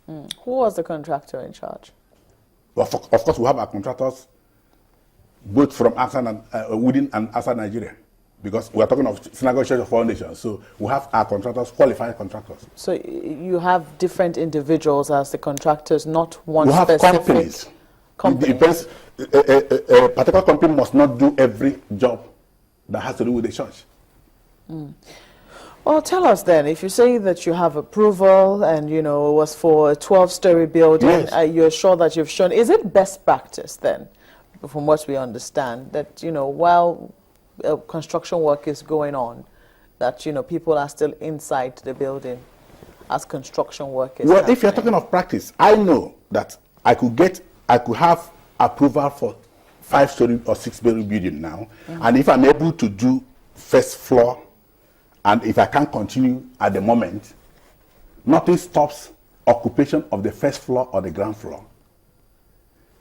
Who was the contractor in charge? Well, of course, we have our contractors both from outside and within and outside Nigeria, because we are talking of Synagogue Church of Foundation. So we have our contractors, qualified contractors. So you have different individuals as the contractors, not one we have specific companies. company. It depends. A particular company must not do every job that has to do with the church. Well, tell us then, if you say that you have approval and, it was for a 12-story building, yes. You're sure that you've shown, is it best practice then, from what we understand, that, while construction work is going on, that, people are still inside the building as construction work is happening? If you're talking of practice, I know that I could have approval for 5-story or 6-story building now, and if I'm able to do first floor, and if I can't continue at the moment, nothing stops occupation of the first floor or the ground floor,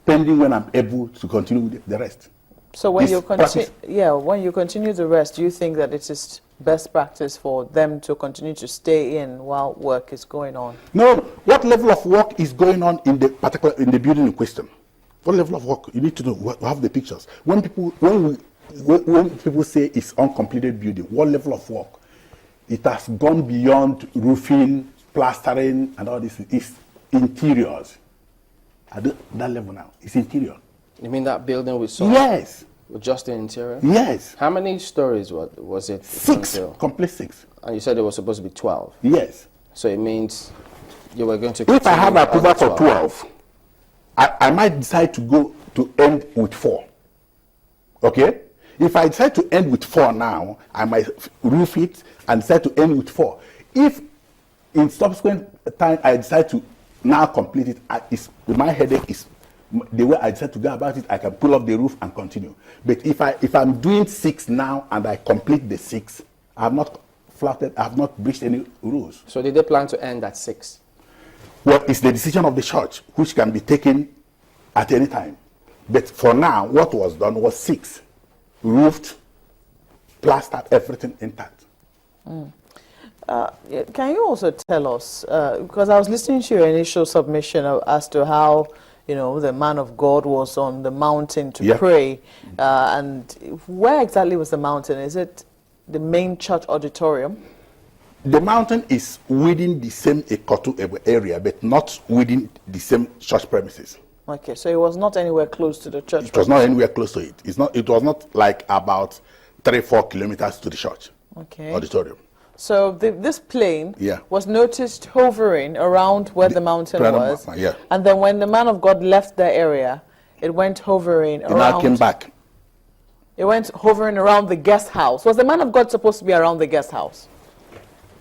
pending when I'm able to continue with the rest. So when when you continue the rest, do you think that it is best practice for them to continue to stay in while work is going on? No. What level of work is going on in the building in question? What level of work? You need to know. We have the pictures. When people say it's uncompleted building, what level of work? It has gone beyond roofing, plastering, and all this. It's interiors. At that level now, it's interior. You mean that building we saw? Yes. Just the interior? Yes. How many stories was it? 6, complete 6. And you said it was supposed to be 12? Yes. So it means you were going to... If I have approval for 12, I might decide to go to end with 4. Okay? If I decide to end with 4 now, I might roof it and decide to end with 4. If in subsequent time I decide to now complete it, my headache is the way I decide to go about it. I can pull off the roof and continue. But if I'm doing 6 now and I complete the 6, I have not flouted, I have not breached any rules. So did they plan to end at 6? Well, it's the decision of the church, which can be taken at any time. But for now, what was done was 6. Roofed, plastered, everything intact. Can you also tell us, because I was listening to your initial submission as to how, the man of God was on the mountain to pray, and where exactly was the mountain? Is it the main church auditorium? The mountain is within the same Ekotu area, but not within the same church premises. Okay, so it was not anywhere close to the church. It was not anywhere close to it. It was not like about 3-4 kilometers to the church auditorium. So this plane was noticed hovering around where the mountain was. And then when the man of God left the area, it went hovering around. It now came back. It went hovering around the guest house. Was the man of God supposed to be around the guest house?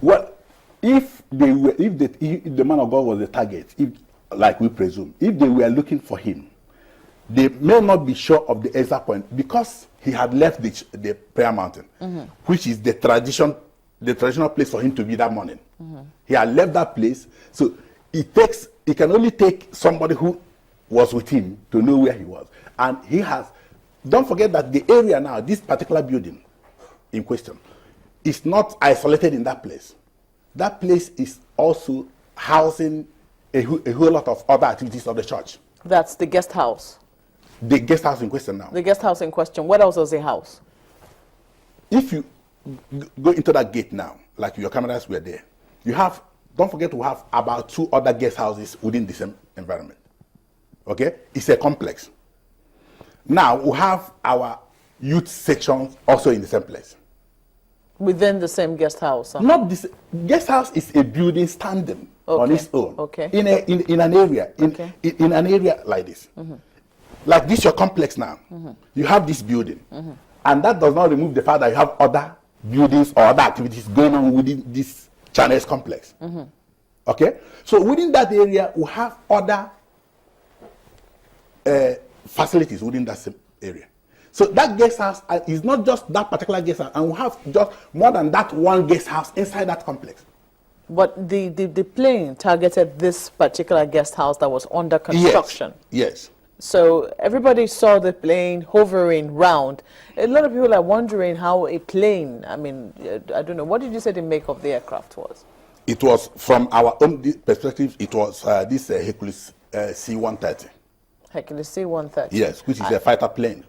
Well, if the man of God was the target, like we presume, if they were looking for him, they may not be sure of the exact point because he had left the prayer mountain, which is the traditional place for him to be that morning. He had left that place, so it can only take somebody who was with him to know where he was. And he has, don't forget that the area now, this particular building in question, is not isolated in that place. That place is also housing a whole lot of other activities of the church. That's the guest house? The guest house in question now. The guest house in question. What else was the house? If you go into that gate now, like your cameras were there, don't forget to have about 2 other guest houses within the same environment. Okay? It's a complex. Now, we have our youth section also in the same place. Within the same guest house? Huh? Not this. Guest house is a building standing on its own. Okay. In an area, in an area like this. Like this, your complex now. You have this building. And that does not remove the fact that you have other buildings or other activities going on within this Chinese complex. Okay? So within that area, we have other facilities within that same area. So that guest house is not just that particular guest house, and we have just more than that one guest house inside that complex. But the plane targeted this particular guest house that was under construction. Yes. So everybody saw the plane hovering round. A lot of people are wondering how a plane, I mean, I don't know, what did you say the make of the aircraft was? It was, from our own perspective, it was this Hercules C-130. Hercules C-130? Yes, which is a fighter plane.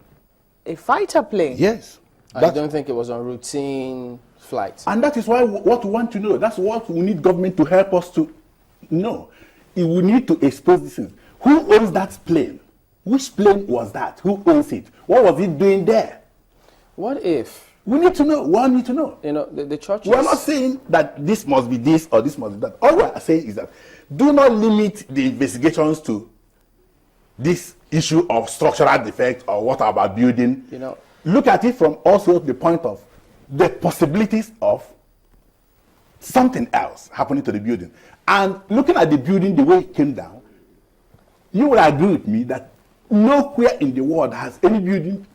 A fighter plane? Yes. I don't think it was on routine flight. And that is why what we want to know, that's what we need government to help us to know. We need to expose this thing. Who owns that plane? Which plane was that? Who owns it? What was it doing there? What if? We need to know. We all need to know. You know, the churches... We are not saying that this must be this or this must be that. All we are saying is that do not limit the investigations to this issue of structural defect or what about building. You know, look at it from also the point of the possibilities of something else happening to the building. And looking at the building the way it came down, you will agree with me that nowhere in the world has any building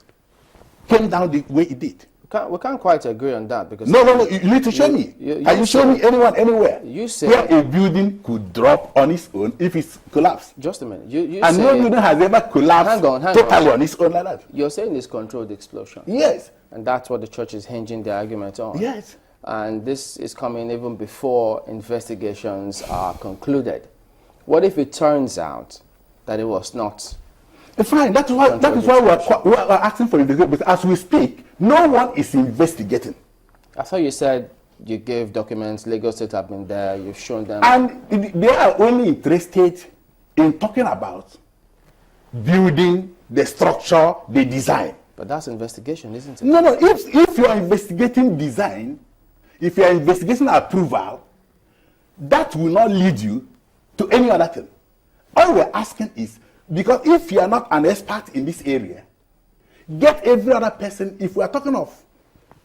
came down the way it did. We can't quite agree on that because... No, you need to show me. Can you show me anyone anywhere you say where a building could drop on its own if it's collapsed? Just a minute. You and say, no building has ever collapsed totally on its own like that. You're saying it's controlled explosion. Yes. And that's what the church is hinging their argument on. Yes. And this is coming even before investigations are concluded. What if it turns out that it was not? Fine, that is why we're asking for investigation. But as we speak, no one is investigating. I thought you said you gave documents, Lagos State have been there, you've shown them. And they are only interested in talking about building, the structure, the design. But that's investigation, isn't it? No, if you are investigating design, if you are investigating approval, that will not lead you to any other thing. All we're asking is, because if you are not an expert in this area, get every other person. If we are talking of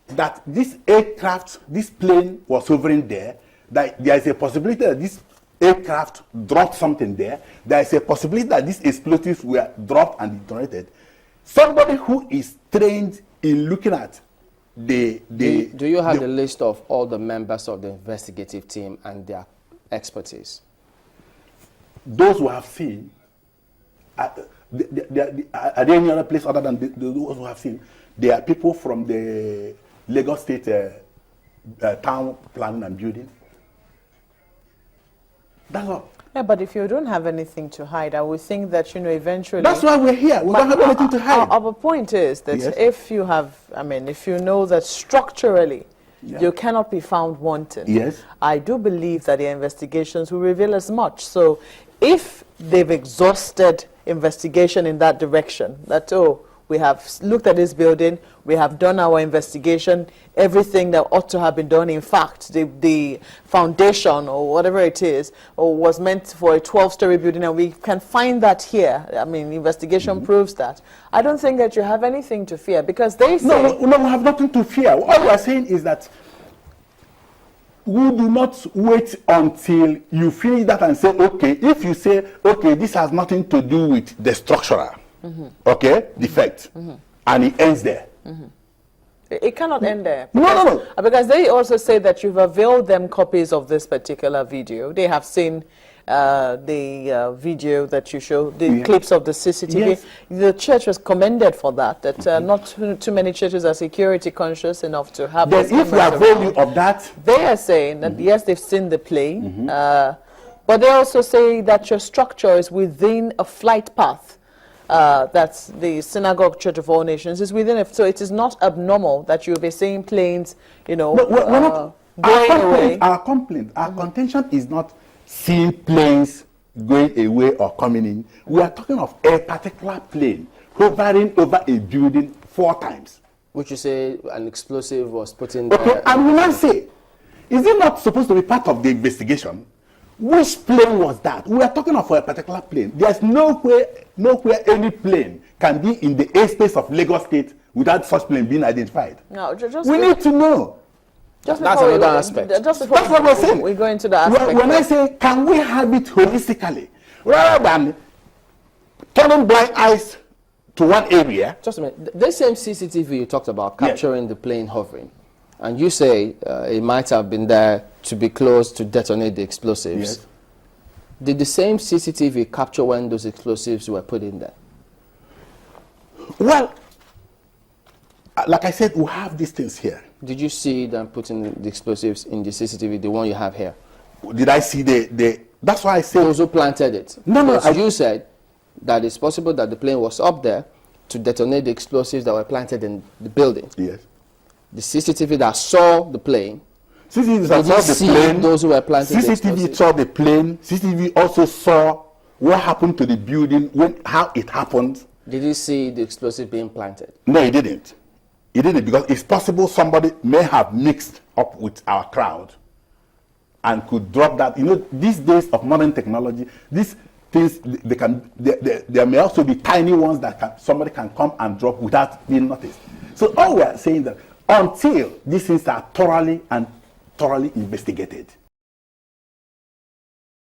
that this aircraft, this plane was hovering there, that there is a possibility that this aircraft dropped something there, there is a possibility that these explosives were dropped and detonated. Somebody who is trained in looking at do you have the list of all the members of the investigative team and their expertise? Those who have seen, are there any other place other than those who have seen? There are people from the Lagos State Town Planning and Building. That's all. Yeah, but if you don't have anything to hide, I would think that, eventually... That's why we're here. We don't have anything to hide. Our point is that yes. if you have, if you know that structurally you cannot be found wanting, yes. I do believe that the investigations will reveal as much. So if they've exhausted investigation in that direction, that, we have looked at this building, we have done our investigation, everything that ought to have been done. In fact, the foundation or whatever it is was meant for a 12-story building, and we can find that here. Investigation proves that. I don't think that you have anything to fear, because they say... No, we have nothing to fear. All we are saying is that we do not wait until you finish that and say, okay, if you say, okay, this has nothing to do with the structural, okay, defect, and it ends there. It cannot end there. Because, no. Because they also say that you've availed them copies of this particular video. They have seen the video that you show, the clips of the CCTV. Yes. The church was commended for that, not too many churches are security conscious enough to have this. If we avail you of that... They are saying that, yes, they've seen the plane, but they also say that your structure is within a flight path. That's the Synagogue Church of All Nations is within it, so it is not abnormal that you'll be seeing planes, we're not going away. Our contention is not seeing planes going away or coming in. We are talking of a particular plane hovering over a building 4 times. Which you say an explosive was put in there. Okay, and we now say, is it not supposed to be part of the investigation? Which plane was that? We are talking of a particular plane. There's nowhere any plane can be in the airspace of Lagos State without such plane being identified. No, we need to know. That's another aspect. That's what we're saying. We go into the aspect. When I say, can we have it holistically, rather than turning blind eyes to one area? Just a minute. The same CCTV you talked about capturing the plane hovering, and you say it might have been there to be close to detonate the explosives. Yes. Did the same CCTV capture when those explosives were put in there? Well, like I said, we have these things here. Did you see them putting the explosives in the CCTV, the one you have here? Did I see that's why I said... Those who planted it. No, because you said that it's possible that the plane was up there to detonate the explosives that were planted in the building. Yes. The CCTV that saw the plane... CCTV saw the plane. Those who were planting CCTV saw the plane. CCTV also saw what happened to the building, how it happened. Did you see the explosive being planted? No, he didn't. He didn't, because it's possible somebody may have mixed up with our crowd and could drop that. You know, these days of modern technology, these things, there may also be tiny ones that somebody can come and drop without being noticed. So all we are saying that until these things are thoroughly investigated,